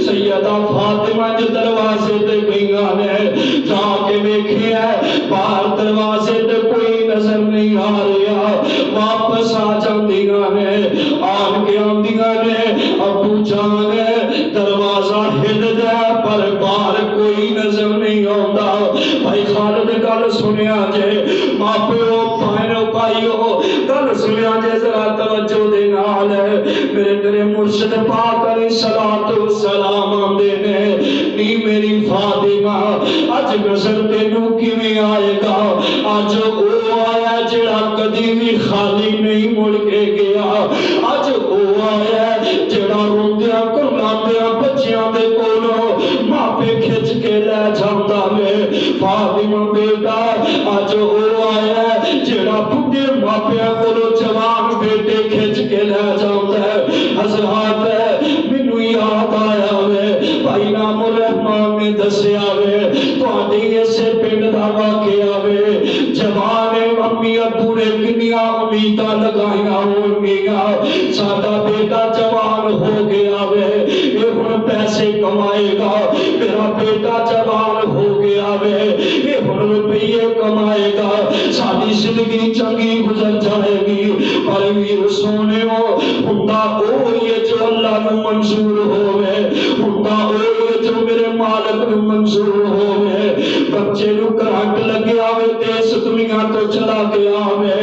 سیدہ فاطمہ جو دروازے تے گئیاں نے جا کے ویکھے باہر دروازے تے کوئی نظر نہیں آ رہا واپس آ جاندیاں نے آن کے آندیاں نے ابو جان دروازہ ہل جائے پر باہر کوئی نظر نہیں آتا بھائی خالد گل سنیا جے ماں پیو بھائنو بھائیو گل سنیا جے ذرا توجہ دے نال میرے تیرے مرشد پاک علیہ الصلوۃ والسلام آندے نے نی میری فاطمہ اج نظر تینوں کیویں آئے گا اج او آیا جڑا کدی بھی خالی نہیں مڑ کے گیا اج او آیا جڑا روندیاں کلاندیاں بچیاں دے کولوں ماپے کھچ کے لے جاندا وے فاطمہ بیٹا اج او آیا جڑا بڈھے ماپیاں کولوں جوان بیٹے کھچ کے لے جاندا ہے حضرات مینوں یاد آیا وے بھائی نام الرحمان نے دسیا وے تہاڈی اسے پنڈ دا واقعہ وے جوان امی ابو نے کنیاں امیداں لگائیاں ہون گیاں ساڈا بیٹا جوان ہو گیا وے اے ہن پیسے کمائے گا میرا بیٹا جوان ہو گیا وے اے ہن روپیے کمائے گا ساری زندگی چنگی گزر جائے گی پر ویر سونےو ہوندا اوہی ہے جو اللہ نو منظور ہوے ہوندا اوہی ہے جو میرے مالک نو منظور ہوے بچے نو کرنٹ لگیا وے تے اس دنیا تو چلا گیا وے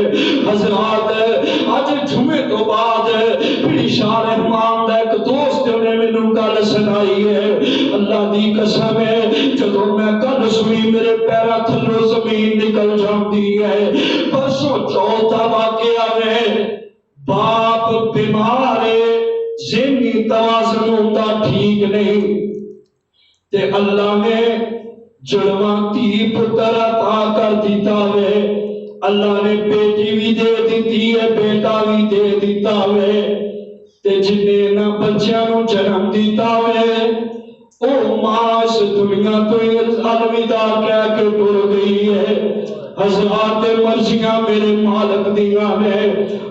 حضرات اج جمعے تو بعد بڑی شاہ رحمان دا ایک دوست نے مینوں گل سنائی ہے اللہ دی قسم ہے جدوں میں گل سنی میرے پیراں تھلوں زمین نکل جاندی ہے پرسوں چوتھا واقعہ ہے باپ بیمار ہے ذہنی توازن ہوتا ٹھیک نہیں تے اللہ نے جڑواں دھی پتر عطا کر دیتا وے اللہ نے بیٹی بھی دے دیتی ہے بیٹا بھی دے دیتا وے تے جنے نہ بچیاں نو جنم دیتا وے او ماں اس دنیا تو الوداع کہہ کے ٹر گئی ہے حضرات مرضیاں میرے مالک دیاں نے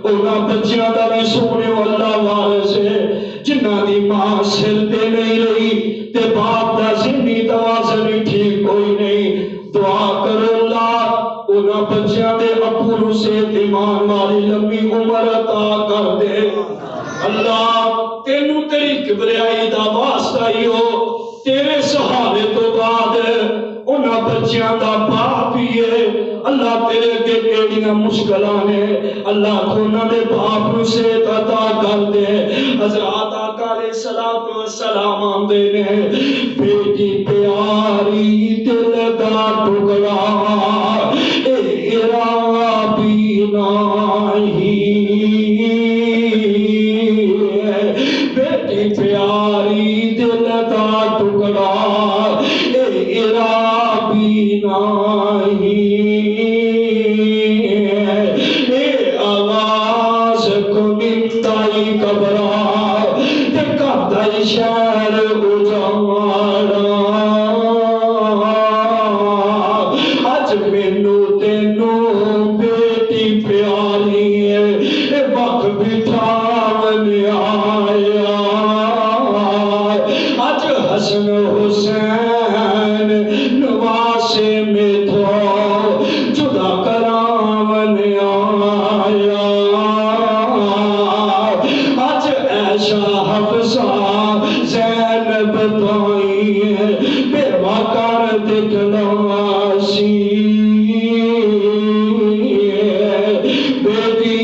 انہاں بچیاں دا بھی سونے اللہ وارث ہے جنہاں دی ماں سر تے نہیں رہی تے باپ دا ذہنی توازن ٹھیک کوئی نہیں دعا کرو اللہ انہاں بچیاں دے ابو نو صحت ایمان والی لمبی عمر عطا کر دے اللہ تینوں تیری کبریائی دا واسطہ ہی ہو تیرے سہارے تو بعد انہاں بچیاں دا باپ ہی ہے اللہ تیرے کے کیڑیاں مشکلاں نے اللہ تو انہاں دے باپ نو صحت عطا کر دے حضرات آقا علیہ الصلوۃ والسلام آندے نے بیٹی پیاری دل دا ٹکڑا ایرا بھی نہیں بیٹی پیاری دل دا ٹکڑا ایرا بھی نہیں اے آواز کو نمتائی کبرا تے کردائی شہر اجاڑا اج مینو تینو بیٹی پیاری ہے اے وقت بٹھاون آیا اج حسن حسین نواسے میں تھو جدا کراون آیا اج ایشا حفصہ زینب تائی ہے بیوہ کر دکھلا سی بیٹی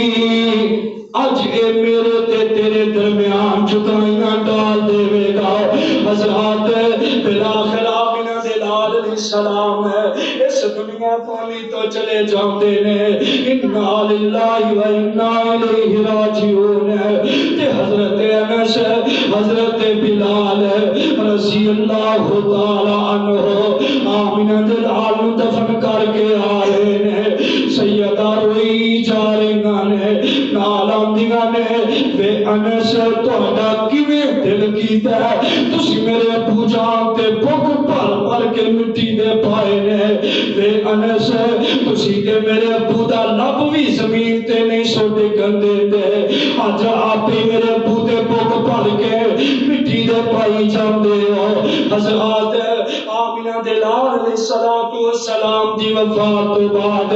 اج اے میرے تے تیرے درمیان جدائیاں ڈال دے گا حضرات بالآخر آمینہ دلال علیہ السلام ہے اس دنیا پانی تو چلے جاندے نے انا للہ و انا الیہ راجعون تے حضرت انس حضرت بلال رضی اللہ تعالی عنہ آمینہ دلال دفن کر کے آئے نے سیدہ روئی جا رہی نے نال آندیاں نے بے انس تہاڈا کیویں دل کیتا ہے تسی میرے ابو جان تے بھوک بھر بھر کے مٹی دے پائے نے بے انس تسی تے میرے ابو دا لب بھی زمین تے نہیں سو ڈگن دے اج آپ ہی میرے ابو تے بھوک بھر کے مٹی دے پائی جاندے ہو حضرات آمینہ دے لال علیہ السلام دی وفات تو بعد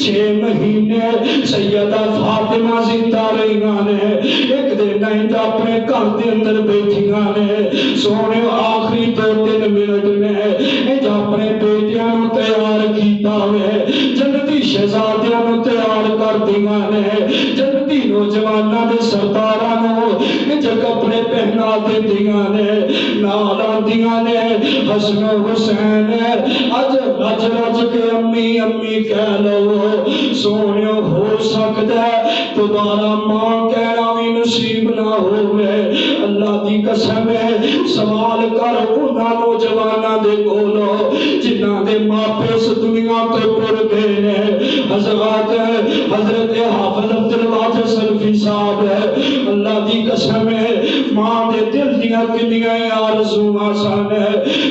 6 مہینے سیدہ فاطمہ زندہ رہیاں نے ایک دن نہیں اپنے گھر دے اندر بیٹھیاں نے سونے آخری 2-3 منٹ نے اپنے بیٹیاں نو تیار کیتا ہے جنتی شہزادیاں نو تیار کر دیاں نے جنتی نوجواناں دے سرداراں نو جگ اپنے پہنا دے دیاں نے نال آندیاں نے حسن و حسین اج رج رج کے امی امی کہہ لو سونے ہو سکتا ہے دوبارہ ماں کہنا بھی نصیب نہ ہوئے اللہ دی قسم ہے سوال کر انہاں نوجواناں دے کولو جنہاں دے ماپے اس دنیا تو ٹر گئے نے حضرات حضرت حافظ عبد الواجد سلفی صاحب ہے اللہ دی قسم ہے ماں دے دل دیاں کنیاں آرزوئاں سن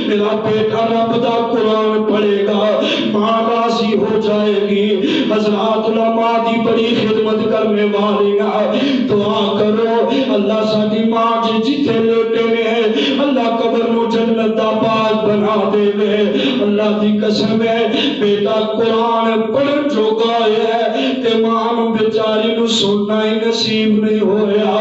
میرا بیٹا رب دا قرآن پڑھے گا ماں راضی ہو جائے گی حضرات علماء دی بڑی خدمت کرنے والیاں دعا کرو اللہ ساری ماں جی جتے لیٹے نے اللہ قبر نو جنت دا باغ بنا دے وے اللہ دی قسم ہے بیٹا قرآن پڑھن جو گائے ہے تے ماں نو بیچاری نو سننا ہی نصیب نہیں ہویا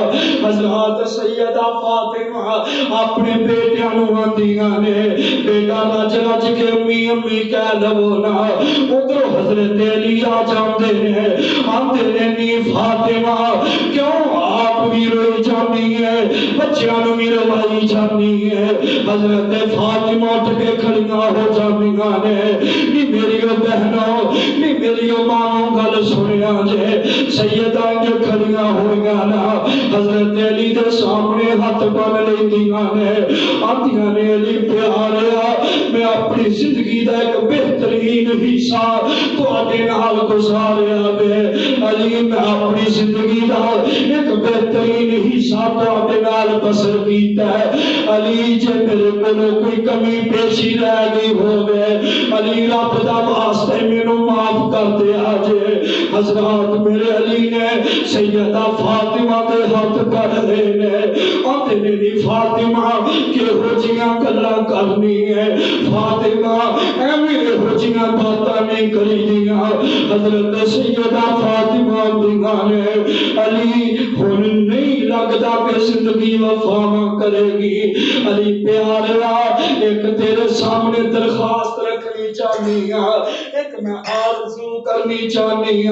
حضرات سیدہ فاطمہ اپنے بیٹیاں نو آندیاں نے بیٹا رج رج کے امی امی کہہ لو نا ادھر حضرت علی آ جاندے نے آندے نے نی فاطمہ کیوں آپ بھی روئی جانی ہے بچیاں نو بھی روائی جانی ہے حضرت فاطمہ اٹھ کے کھڑیاں ہو جانیاں نے نی میری بہنوں نی میری ماں گل سنیا جے سیدہ جو کھڑیاں ہوئیاں نا حضرت علی دے سامنے ہاتھ بن لیندیاں نے آندیاں نے علی پیاریا میں اپنی زندگی دا ایک بہترین حصہ تو آدھے نال گزاریا بے علی میں اپنی زندگی دا ایک بہترین حصہ تو آدھے نال بسر کیتا ہے علی جے میرے کو کوئی کمی پیشی رہ گئی ہو گئے علی رب دا واسطے میں نو معاف کر دے آجے حضرات میرے علی نے سیدہ فاطمہ دے ہاتھ کر دینے آدھے نے فاطمہ کہ ہو جیاں گلہ کرنی ہے فاطمہ ایویں ہو جیاں باتاں نہیں کری دیا حضرت سیدہ فاطمہ دیگاں نے علی ہن نہیں لگتا کہ زندگی وفا کرے گی علی پیارا ایک تیرے سامنے درخواست رکھنی چاہنی ایک میں آرزو کرنی چاہنی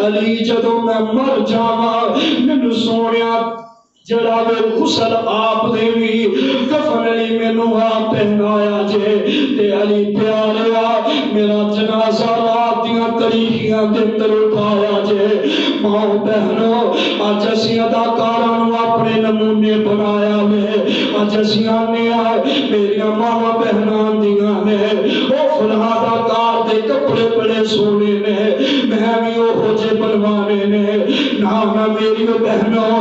علی جدو میں مر جاواں مینوں سونیا جڑا میں غسل آپ دے بھی کفن علی میں نوہ پہنایا جے تے علی پیاریا میرا جنازہ رات دیاں تاریخیاں دے اندر اٹھایا جے ماں بہنوں آج اسی اداکاروں اپنے نمونے بنایا میں آج اسی آنے آئے میری ماں بہنان دیاں نے او فلاں اداکار دے کپڑے بڑے سونے نے میں بھی او ہو جے بنوانے نے نہ میری بہنوں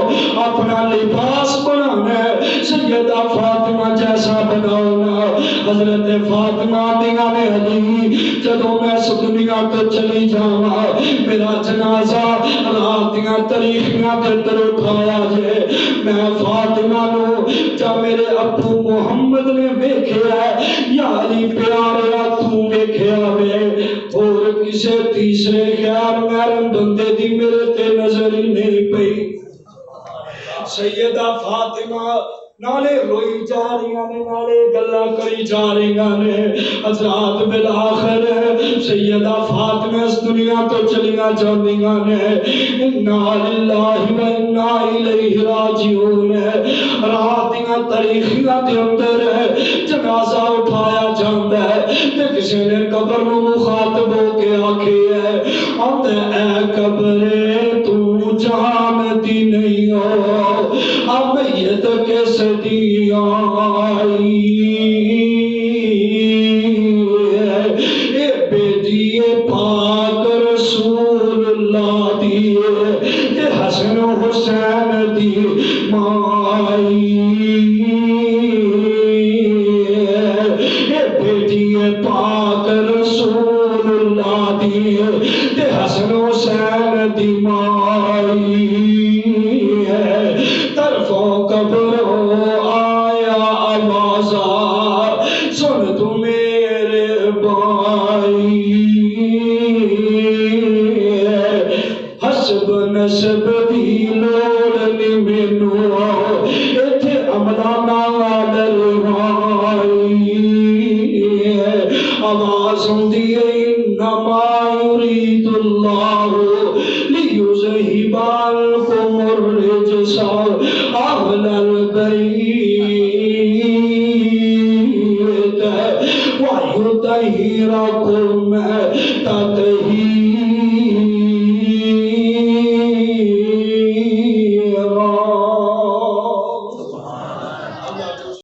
اپنا لباس بنانا ہے سیدہ فاطمہ جیسا بناؤنا حضرت فاطمہ دیاں نے علی جدو میں اس دنیا تو چلی جاواں میرا جنازہ رات دیاں تاریخیاں دے اندر اٹھایا جے میں فاطمہ نو جب میرے ابو محمد نے ویکھیا یا علی پیاریا تو ویکھیا وے اور کسے تیسرے خیال میرے بندے دی میرے تے نظر ہی نہیں پئی سیدہ فاطمہ نالے روئی جا رہی نے نالے گلہ کری جا رہی نے حضرات بالآخر سیدہ فاطمہ اس دنیا تو چلیاں جاندیاں نے انا للہ و انا الیہ راجعون رات دیاں تاریخیاں دے اندر جنازہ اٹھایا جاندا ہے تے کسی نے قبر نو مخاطب ہو کے آکھی ہے اندے اے قبر تو جانتی نہیں ہو اب میت کس دی آئی اے بیٹی پاک رسول اللہ دی اے حسن حسین دی مائی اے بیٹی پاک رسول اللہ دی اے حسن حسین دی مائی طرفوں قبر آئے بازار سن تو میرے بھائی حسب نسب دی لوڑ نہیں مینوں ایتھے عملہ نال رہائی آواز ہوندی ہے انما یرید اللہ لیذہب عنکم الرجس اہل البیت ویطہرکم تطہیرا